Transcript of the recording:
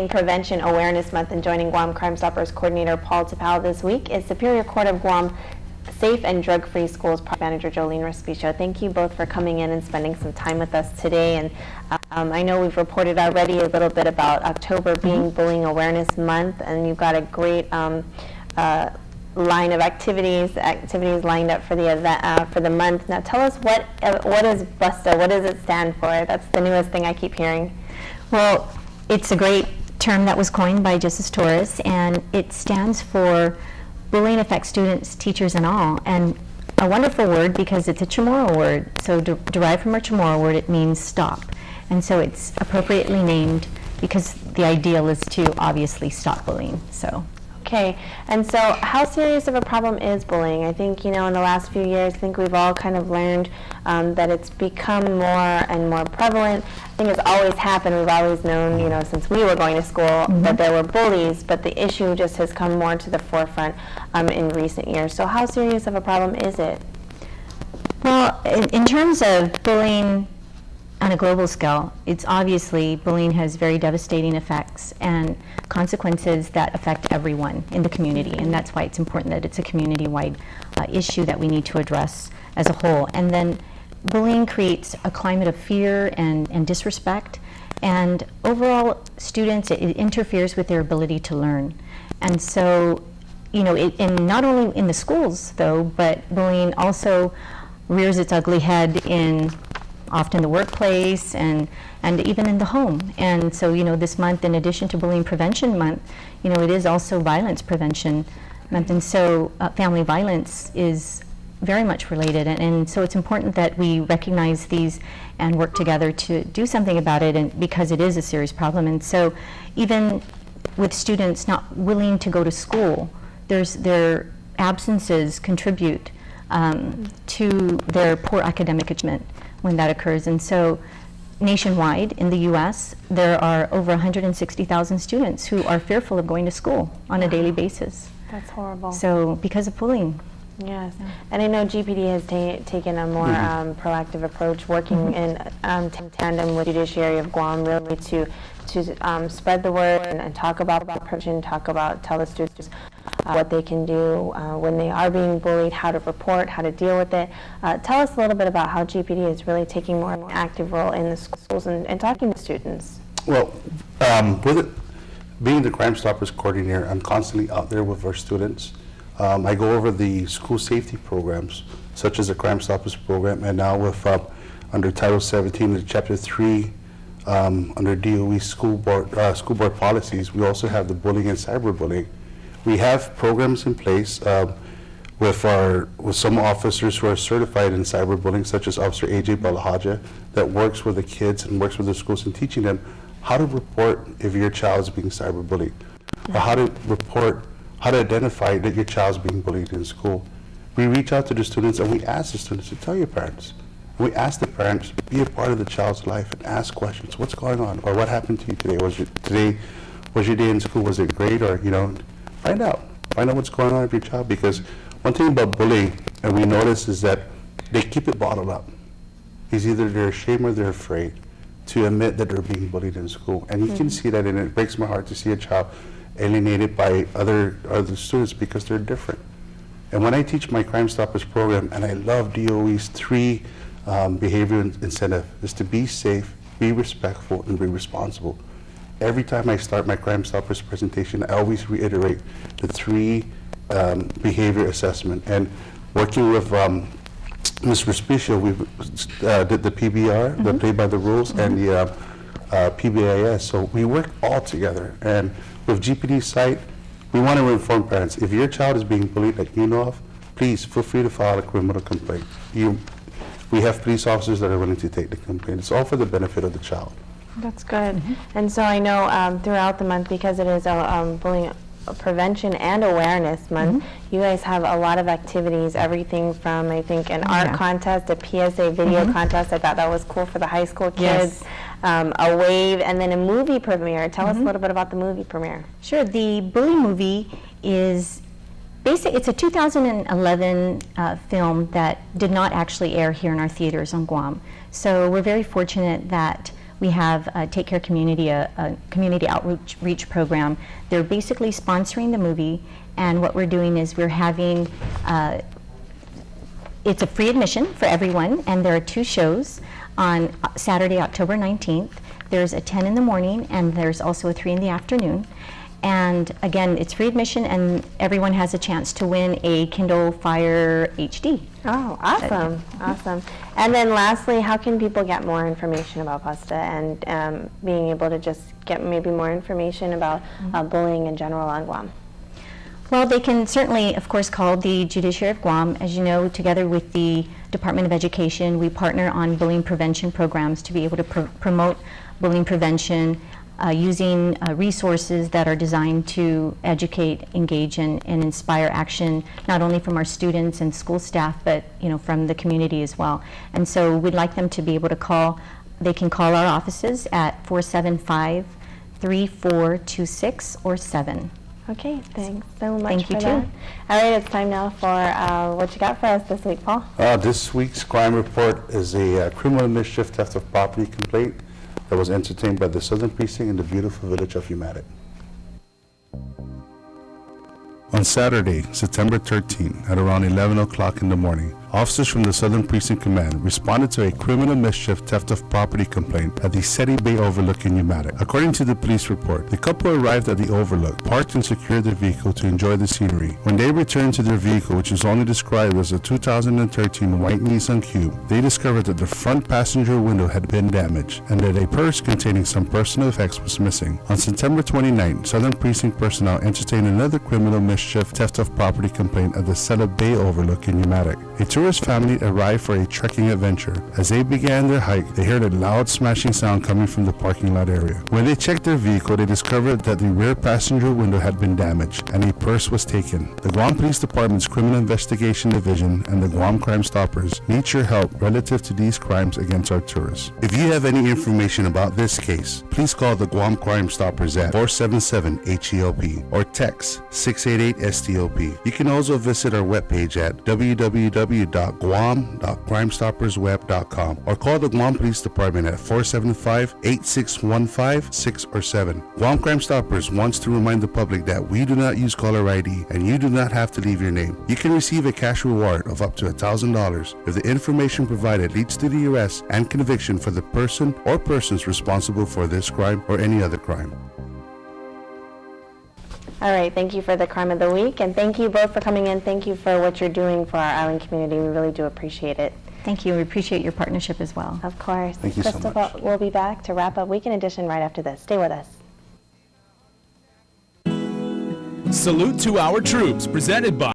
Prevention Awareness Month, and joining Guam Crime Stoppers Coordinator Paul Tapal this week is Superior Court of Guam Safe and Drug-Free Schools Project Manager Jolene Respicio. Thank you both for coming in and spending some time with us today. And I know we've reported already a little bit about October being Bullying Awareness Month, and you've got a great line of activities lined up for the event for the month. Now, tell us what is BUSTA? What does it stand for? That's the newest thing I keep hearing. Well, it's a great term that was coined by Justice Torres, and it stands for Bullying Affects Students, Teachers, and All. And a wonderful word because it's a Chamorro word. So derived from a Chamorro word, it means stop. And so it's appropriately named because the ideal is to obviously stop bullying. So. Okay, and so how serious of a problem is bullying? I think, in the last few years, I think we've all kind of learned that it's become more and more prevalent. I think it's always happened. We've always known, since we were going to school, that there were bullies, but the issue just has come more to the forefront in recent years. So how serious of a problem is it? Well, in terms of bullying on a global scale, it's obviously bullying has very devastating effects and consequences that affect everyone in the community, and that's why it's important that it's a community-wide issue that we need to address as a whole. And then bullying creates a climate of fear and disrespect, and overall students, it interferes with their ability to learn. And so, and not only in the schools though, but bullying also rears its ugly head in often the workplace and even in the home. And so, this month, in addition to Bullying Prevention Month, it is also Violence Prevention Month. And so family violence is very much related. And so it's important that we recognize these and work together to do something about it, and because it is a serious problem. And so even with students not willing to go to school, their absences contribute to their poor academic achievement when that occurs. And so nationwide in the U.S., there are over 160,000 students who are fearful of going to school on a daily basis. That's horrible. So because of bullying. Yes, and I know GPD has taken a more proactive approach, working in tandem with the Judiciary of Guam, really to spread the word and talk about prevention, tell the students what they can do when they are being bullied, how to report, how to deal with it. Tell us a little bit about how GPD is really taking more of an active role in the schools and talking to students. Well, with it being the Crime Stoppers Coordinator, I'm constantly out there with our students. I go over the school safety programs, such as the Crime Stoppers program, and now with under Title 17, the Chapter 3, under DOE school board policies, we also have the bullying and cyberbullying. We have programs in place with some officers who are certified in cyberbullying, such as Officer AJ Balahaja, that works with the kids and works with the schools in teaching them how to report if your child is being cyberbullied, or how to identify that your child's being bullied in school. We reach out to the students and we ask the students to tell your parents. We ask the parents, be a part of the child's life and ask questions. What's going on? Or what happened to you today? Was your day in school, was it great? Or, find out what's going on with your child, because one thing about bullying, and we notice, is that they keep it bottled up. It's either they're ashamed or they're afraid to admit that they're being bullied in school. And you can see that, and it breaks my heart to see a child alienated by other students because they're different. And when I teach my Crime Stoppers program, and I love DOE's 3 behavior incentive, is to be safe, be respectful, and be responsible. Every time I start my Crime Stoppers presentation, I always reiterate the 3 behavior assessment. And working with Ms. Respicio, we did the PBR, the Play by the Rules, and the PBIS. So we work all together. And with GPD's site, we want to inform parents, if your child is being bullied that you know of, please feel free to file a criminal complaint. We have police officers that are willing to take the complaint. It's all for the benefit of the child. That's good. And so I know throughout the month, because it is a bullying prevention and awareness month, you guys have a lot of activities, everything from, I think, an art contest, a PSA video contest. I thought that was cool for the high school kids. A wave, and then a movie premiere. Tell us a little bit about the movie premiere. Sure. The Bully movie is it's a 2011 film that did not actually air here in our theaters on Guam. So we're very fortunate that We have Take Care Community, a community outreach program. They're basically sponsoring the movie, and what we're doing is we're having, it's a free admission for everyone, and there are 2 shows on Saturday, October 19th. There's a 10 in the morning, and there's also a 3 in the afternoon. And again, it's free admission, and everyone has a chance to win a Kindle Fire HD. Oh, awesome, awesome. And then lastly, how can people get more information about FUSTA and being able to just get maybe more information about bullying in general on Guam? Well, they can certainly, of course, call the Judiciary of Guam. As you know, together with the Department of Education, we partner on bullying prevention programs to be able to promote bullying prevention using resources that are designed to educate, engage, and inspire action, not only from our students and school staff, but from the community as well. And so we'd like them to be able to call. They can call our offices at 475-3426 or 7. Okay, thanks so much Thank you for too. that. All right, it's time now for what you got for us this week, Paul. This week's crime report is a criminal mischief theft of property complaint that was entertained by the Southern Precinct in the beautiful village of Umatilla. On Saturday, September 13, at around 11 o'clock in the morning, officers from the Southern Precinct Command responded to a criminal mischief theft of property complaint at the Seti Bay Overlook in Umatilla. According to the police report, the couple arrived at the overlook, parked and secured their vehicle to enjoy the scenery. When they returned to their vehicle, which is only described as a 2013 white Nissan Cube, they discovered that the front passenger window had been damaged and that a purse containing some personal effects was missing. On September 29, Southern Precinct personnel entertained another criminal mischief theft of property complaint at the Seti Bay Overlook in Umatilla. A tourist family arrived for a trekking adventure. As they began their hike, they heard a loud smashing sound coming from the parking lot area. When they checked their vehicle, they discovered that the rear passenger window had been damaged and a purse was taken. The Guam Police Department's Criminal Investigation Division and the Guam Crime Stoppers need your help relative to these crimes against our tourists. If you have any information about this case, please call the Guam Crime Stoppers at 477-HELP or text 688-STOP. You can also visit our webpage at www.guam.crimestoppersweb.com or call the Guam Police Department at 475-8615, 6 or 7. Guam Crime Stoppers wants to remind the public that we do not use caller ID and you do not have to leave your name. You can receive a cash reward of up to $1,000 if the information provided leads to the arrest and conviction for the person or persons responsible for this crime or any other crime. All right, thank you for the crime of the week, and thank you both for coming in. Thank you for what you're doing for our island community. We really do appreciate it. Thank you. We appreciate your partnership as well. Of course. Thank you so Crystal, much. we'll be back to wrap up Weekend Edition right after this. Stay with us. Salute to our troops, presented by